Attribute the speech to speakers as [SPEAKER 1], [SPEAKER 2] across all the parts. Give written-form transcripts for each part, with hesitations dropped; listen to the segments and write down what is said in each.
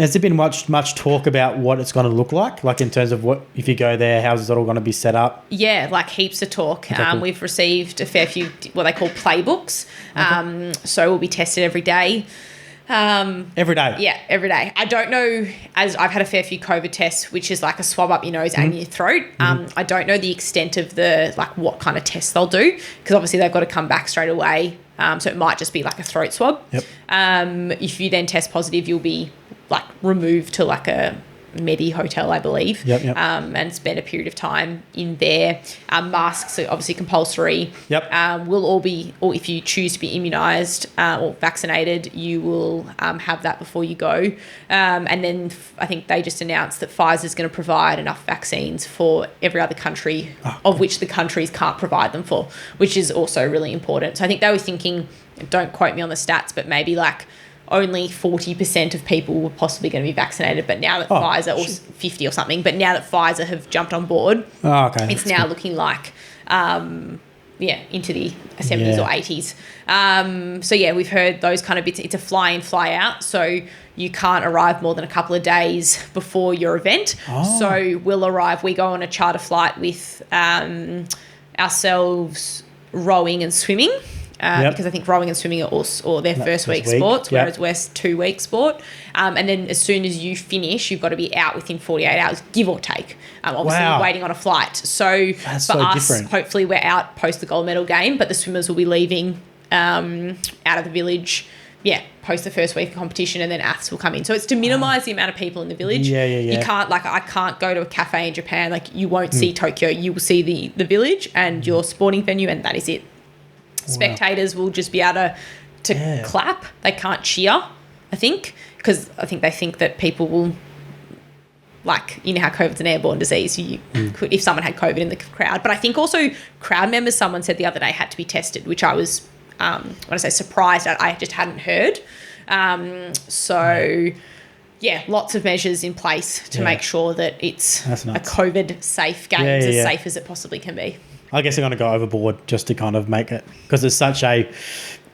[SPEAKER 1] Has there been much talk about what it's going to look like in terms of what, if you go there, how's it all going to be set up?
[SPEAKER 2] Yeah, like heaps of talk.
[SPEAKER 1] Okay, cool.
[SPEAKER 2] We've received a fair few what they call playbooks. So we'll be tested every day.
[SPEAKER 1] Every day?
[SPEAKER 2] Yeah, every day. I don't know, as I've had a fair few COVID tests, which is like a swab up your nose and your throat. I don't know the extent of what kind of tests they'll do, because obviously they've got to come back straight away. So it might just be like a throat swab.
[SPEAKER 1] Yep.
[SPEAKER 2] If you then test positive, you'll be like removed to like a Medi hotel, I believe.
[SPEAKER 1] Yep.
[SPEAKER 2] And spend a period of time in there. Masks are obviously compulsory.
[SPEAKER 1] Yep.
[SPEAKER 2] We'll all be, or if you choose to be immunised or vaccinated, you will have that before you go. And then I think they just announced that Pfizer's going to provide enough vaccines for every other country, of which the countries can't provide them for, which is also really important. So I think they were thinking, don't quote me on the stats, but maybe like only 40% of people were possibly going to be vaccinated, but now that Pfizer, or 50 or something, but now that Pfizer have jumped on board, it's now looking like, into the 70s or 80s. So, yeah, we've heard those kind of bits. It's a fly in, fly out, so you can't arrive more than a couple of days before your event. So we'll arrive, we go on a charter flight with ourselves, rowing and swimming. Because I think rowing and swimming are their first week sports, whereas we're 2 week sport. And then as soon as you finish, you've got to be out within 48 hours, give or take. Obviously, waiting on a flight. So
[SPEAKER 1] that's
[SPEAKER 2] for
[SPEAKER 1] so
[SPEAKER 2] us,
[SPEAKER 1] different.
[SPEAKER 2] Hopefully we're out post the gold medal game, but the swimmers will be leaving out of the village, post the first week of competition, and then aths will come in. So it's to minimise the amount of people in the village. You can't, I can't go to a cafe in Japan. Like, you won't see Tokyo. You will see the village and your sporting venue, and that is it. Spectators will just be able to clap. They can't cheer, I think, because I think they think that people will, like, you know how COVID's an airborne disease. You could, if someone had COVID in the crowd. But I think also crowd members, someone said the other day, had to be tested, which I was, when I say surprised at, I just hadn't heard. Lots of measures in place to make sure that it's a COVID-safe games, as safe as it possibly can be.
[SPEAKER 1] I guess they're going to go overboard just to kind of make it, because it's such a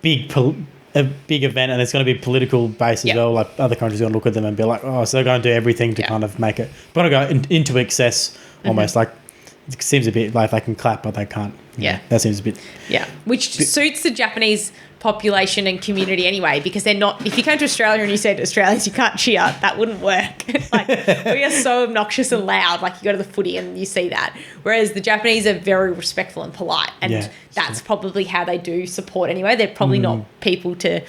[SPEAKER 1] big event, and it's going to be political based as well. Like, other countries are going to look at them and be like, so they're going to do everything to kind of make it. They're going to go into excess almost. Like, it seems a bit like they can clap, but they can't. That seems a bit.
[SPEAKER 2] Which suits the Japanese population and community anyway, because they're not, if you came to Australia and you said Australians you can't cheer, that wouldn't work. Like, we are so obnoxious and loud. Like, you go to the footy and you see that, whereas the Japanese are very respectful and polite, and that's probably how they do support anyway. They're probably not people to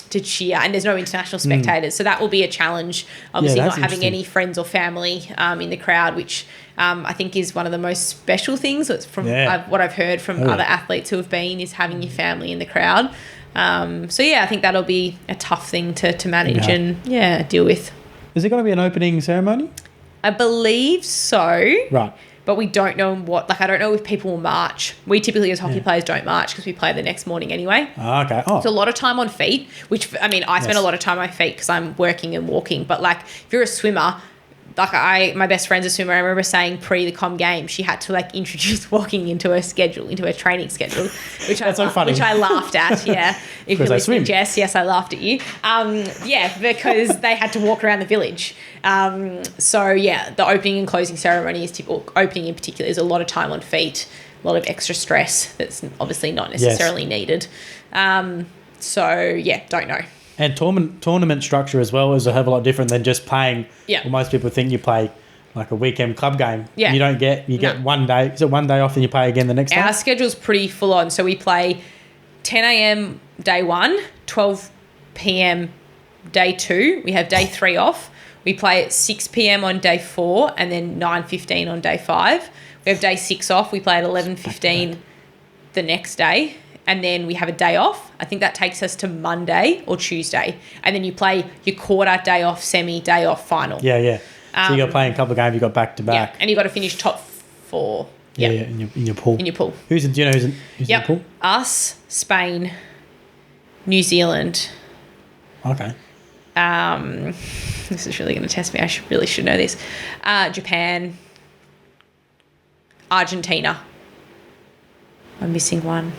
[SPEAKER 2] cheer, and there's no international spectators, so that will be a challenge, obviously, not having any friends or family in the crowd, which I think is one of the most special things. It's from what I've heard from other athletes who have been, is having your family in the crowd. I think that'll be a tough thing to manage and deal with.
[SPEAKER 1] Is there going to be an opening ceremony?
[SPEAKER 2] I believe so.
[SPEAKER 1] Right.
[SPEAKER 2] But we don't know I don't know if people will march. We typically, as hockey players, don't march because we play the next morning anyway.
[SPEAKER 1] Okay.
[SPEAKER 2] It's a lot of time on feet, which, I mean, I spend a lot of time on my feet because I'm working and walking. But, like, if you're a swimmer, like, my best friend's a swimmer. I remember saying pre the com game, she had to, like, introduce walking into her schedule, into her training schedule, which which I laughed at. If you're listening, Jess, yes, I laughed at you. Because they had to walk around the village. The opening and closing ceremony is typical. Opening in particular is a lot of time on feet, a lot of extra stress that's obviously not necessarily needed. Don't know.
[SPEAKER 1] And tournament structure as well is a hell of a lot different than just playing. Well, most people think you play like a weekend club game. You don't get, get 1 day. Is it 1 day off and you play again the next day?
[SPEAKER 2] Our schedule's pretty full on. So we play 10 a.m. day 1, 12 p.m. day 2. We have day 3 off. We play at 6 p.m. on day 4 and then 9:15 on day 5. We have day 6 off. We play at 11:15 the next day. And then we have a day off. I think that takes us to Monday or Tuesday. And then you play your quarter, day off, semi, day off, final.
[SPEAKER 1] So you got to play a couple of games, you got back to back.
[SPEAKER 2] And you got to finish top 4.
[SPEAKER 1] In your pool.
[SPEAKER 2] In your pool.
[SPEAKER 1] Do you know who's in the pool?
[SPEAKER 2] Us, Spain, New Zealand.
[SPEAKER 1] Okay.
[SPEAKER 2] This is really going to test me. I really should know this. Japan, Argentina. I'm missing one.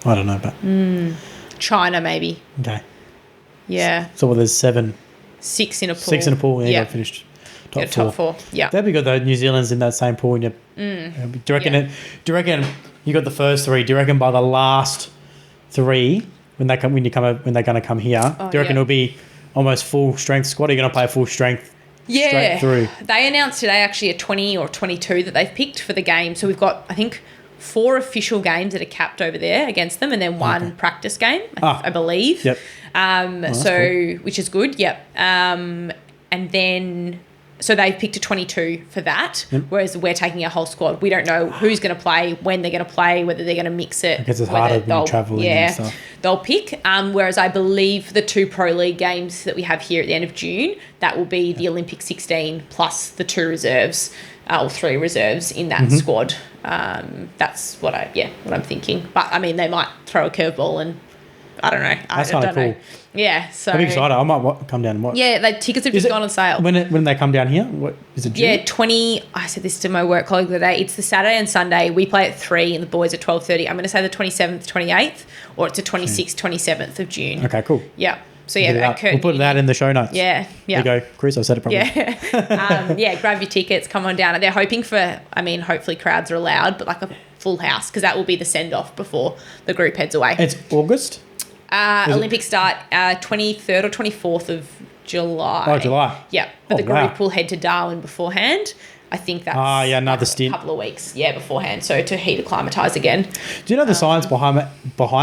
[SPEAKER 1] I don't know, but...
[SPEAKER 2] China, maybe.
[SPEAKER 1] Okay.
[SPEAKER 2] Yeah.
[SPEAKER 1] So there's 7
[SPEAKER 2] 6 in a pool.
[SPEAKER 1] 6 in a pool, yeah,
[SPEAKER 2] Yeah.
[SPEAKER 1] got finished
[SPEAKER 2] Yeah, top 4. Yeah.
[SPEAKER 1] That'd be good though. New Zealand's in that same pool. And do you reckon
[SPEAKER 2] Yeah.
[SPEAKER 1] Do you reckon you got the first 3? Do you reckon by the last 3 when they're going to come here?
[SPEAKER 2] Oh,
[SPEAKER 1] do you reckon
[SPEAKER 2] yeah.
[SPEAKER 1] it'll be almost full strength squad? Are you going to play full strength?
[SPEAKER 2] Yeah.
[SPEAKER 1] Straight through.
[SPEAKER 2] They announced today actually a 20 or 22 that they've picked for the game. So we've got, I think, 4 official games that are capped over there against them, and then 1 practice game, I believe.
[SPEAKER 1] Yep.
[SPEAKER 2] So which is good. Yep. And then. So they've picked a 22 for that, whereas we're taking a whole squad. We don't know who's going to play, when they're going to play, whether they're going to mix it.
[SPEAKER 1] I guess it's harder when you're travelling and stuff.
[SPEAKER 2] They'll pick. Whereas I believe the 2 Pro League games that we have here at the end of June, that will be the Olympic 16 plus the 2 reserves, or 3 reserves in that squad. That's what I'm thinking. But I mean, they might throw a curveball and I don't know.
[SPEAKER 1] That's kind of cool.
[SPEAKER 2] Know. Yeah, so
[SPEAKER 1] I'm excited. I might come down and watch.
[SPEAKER 2] Yeah, the tickets have just gone on sale.
[SPEAKER 1] When they come down here, what is it? June?
[SPEAKER 2] Yeah, 20. I said this to my work colleague the other day. It's the Saturday and Sunday. We play at 3 and the boys at 12:30. I'm going to say the 27th, 28th, or it's the 26th, 27th of June.
[SPEAKER 1] Okay, cool.
[SPEAKER 2] Yeah. So yeah,
[SPEAKER 1] we'll put that in the show notes.
[SPEAKER 2] Yeah, yeah.
[SPEAKER 1] There you go, Chris. I said it properly.
[SPEAKER 2] Yeah. Grab your tickets. Come on down. They're hoping for. I mean, hopefully crowds are allowed, but like a full house because that will be the send off before the group heads away.
[SPEAKER 1] It's August.
[SPEAKER 2] Olympics start 23rd or 24th of July.
[SPEAKER 1] Oh, July.
[SPEAKER 2] Yeah, but the group will head to Darwin beforehand. I think that's
[SPEAKER 1] another stint.
[SPEAKER 2] A couple of weeks, beforehand. So to heat acclimatise again.
[SPEAKER 1] Do you know the science behind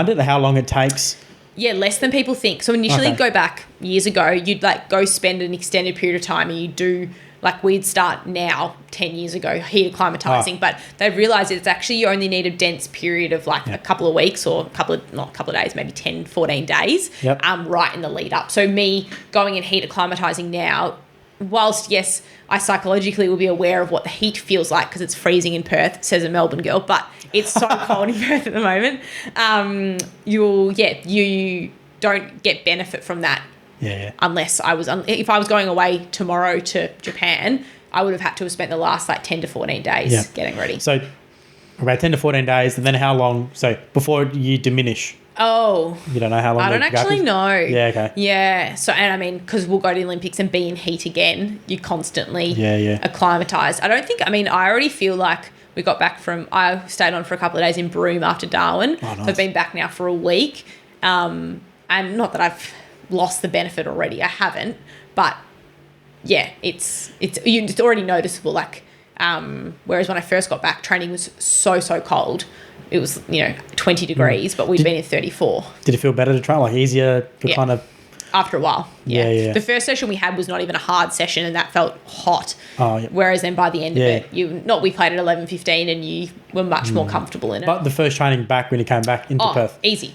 [SPEAKER 1] it? How long it takes?
[SPEAKER 2] Yeah, less than people think. So initially, go back years ago, you'd like go spend an extended period of time, and you do like we'd start now 10 years ago heat acclimatizing, but they've realized it's actually you only need a dense period of like a couple of weeks or not a couple of days, maybe 10, 14 days, right in the lead up. So me going and heat acclimatizing now, whilst yes, I psychologically will be aware of what the heat feels like because it's freezing in Perth, says a Melbourne girl, but it's so cold in Perth at the moment. You don't get benefit from that.
[SPEAKER 1] Yeah.
[SPEAKER 2] Unless if I was going away tomorrow to Japan, I would have had to have spent the last like 10 to 14 days getting ready.
[SPEAKER 1] So about 10 to 14 days, and then how long? So before you diminish.
[SPEAKER 2] Oh.
[SPEAKER 1] You don't know how long?
[SPEAKER 2] I don't actually know.
[SPEAKER 1] Yeah, okay.
[SPEAKER 2] Yeah. So, and I mean, because we'll go to the Olympics and be in heat again, you constantly acclimatise. I already feel like I stayed on for a couple of days in Broome after Darwin.
[SPEAKER 1] Oh, nice.
[SPEAKER 2] So I've been back now for a week. And not that I've lost the benefit already. I haven't. But, yeah, it's already noticeable. Like, whereas when I first got back, training was so cold. It was, 20 degrees, but we'd been in 34.
[SPEAKER 1] Did it feel better to train? Like easier to kind of...
[SPEAKER 2] After a while,
[SPEAKER 1] yeah.
[SPEAKER 2] The first session we had was not even a hard session and that felt hot.
[SPEAKER 1] Oh, yeah.
[SPEAKER 2] Whereas then by the end of it, we played at 11:15 and you were much more comfortable in it.
[SPEAKER 1] But the first training back when you came back into Perth?
[SPEAKER 2] Easy.